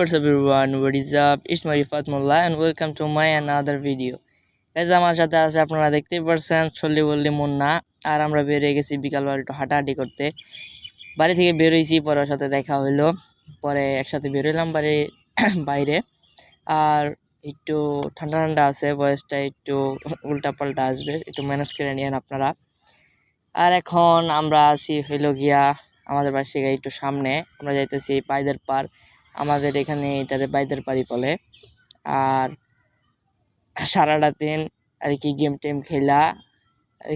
what's up everyone, what is up? It's my Rifat Mullah and welcome to my another video. Guys, আমার সাথে আছে আপনারা দেখতেই পারছেন চল্লি বললি মুন্না। আর আমরা বের হয়ে গেছি বিকালবেলা একটু হাঁটাহাঁটি করতে। বাড়ি থেকে বের হয়েছি, পরে ওর সাথে দেখা হইলো, পরে একসাথে বের হইলাম বাইরে। আর একটু ঠান্ডা ঠান্ডা আছে, ভয়েসটা একটু উল্টা পাল্টা আসবে, একটু ম্যানেজ করে নিয়েন আপনারা। আর এখন আমরা আছি হইলো গিয়া আমাদের বাসা থেকে একটু সামনে, আমরা যাইতেছি বাইদের পার। আমাদের এখানে এটারে বাইদের পাড়ি বলে। আর সারাটা দিন আর কি গেম টেম খেলা,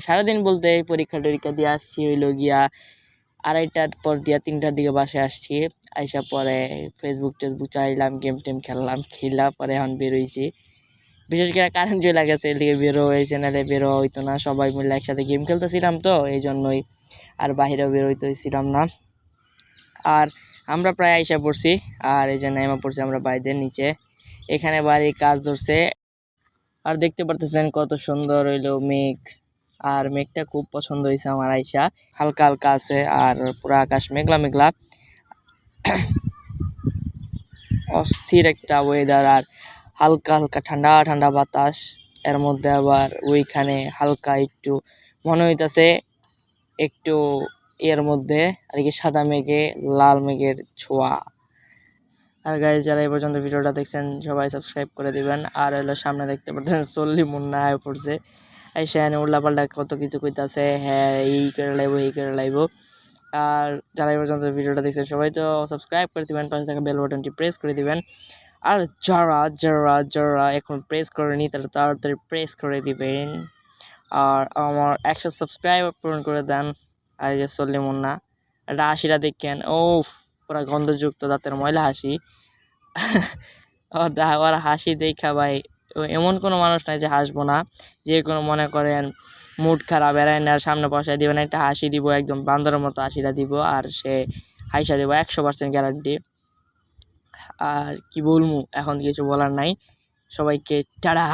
সারাদিন বলতে পরীক্ষা টরীক্ষা দিয়ে আসছি হইলো গিয়া 2:30টার পর দিয়া 3টার দিকে বাসায় আসছি। আইসা পরে ফেসবুক টেসবুক চাইলাম, গেম টেম খেললাম, পরে এখন বেরোইছি। বিশেষ করে কারেন্ট চলে গেছে, এদিকে বেরো হয়েছে, নাহলে বেরো হইতো না। সবাই মিলে একসাথে গেম খেলতেছিলাম তো এই জন্যই, আর বাহিরেও বের হইতেছিলাম না। আর আমরা প্রায় আইসা পড়ছি, আর এই যে নেমে পড়ছি আমরা বাইদের নিচে। এখানে বাড়ির কাজ ধরছে, আর দেখতে পারতেছেন কত সুন্দর হইলো মেঘ। আর মেঘটা খুব পছন্দ হয়েছে আমার আইসা, হালকা হালকা আছে আর পুরো আকাশ মেঘলা মেঘলা, অস্থির একটা ওয়েদার। আর হালকা হালকা ঠান্ডা ঠান্ডা বাতাস, এর মধ্যে আবার ওইখানে হালকা একটু মনে হইতাছে একটু এর মধ্যে আর কি সাদা মেঘে লাল মেঘের ছোঁয়া। আর গাইজ, যারা এই পর্যন্ত ভিডিওটা দেখছেন সবাই সাবস্ক্রাইব করে দিবেন। আর হলো সামনে দেখতে পাচ্ছেন চল্লি মুন্না আয় পড়ছে, এই সেখানে উল্লাপাল্টা কত কিছু কইতাছে, হ্যাঁ এই করে লাইব এই করে লাইব। আর যারা এই পর্যন্ত ভিডিওটা দেখছেন সবাই তো সাবস্ক্রাইব করে দিবেন, পাশে থাকা বেল বাটনটি প্রেস করে দিবেন। আর যারা যারা যারা এখন প্রেস করেনি তারা তাড়াতাড়ি প্রেস করে দিবেন। আর আমার 100 সাবস্ক্রাইবার পূরণ করে দেন। আর এই যে চল্লি মুন্না, একটা হাসিটা দেখেন, ও পুরা গন্ধযুক্ত দাঁতের ময়লা হাসি। ওর হাসি দেখা ভাই, এমন কোনো মানুষ নাই যে হাসবো না। যে কোনো মনে করেন মুড খারাপ এরাই না, সামনে বসায় দিবেন, একটা হাসি দিব, একদম বান্দরের মতো হাসিটা দিব, আর সে হাসিটা দিব 100% গ্যারান্টি। আর কি বলবো, এখন কিছু বলার নাই। সবাইকে টাটা।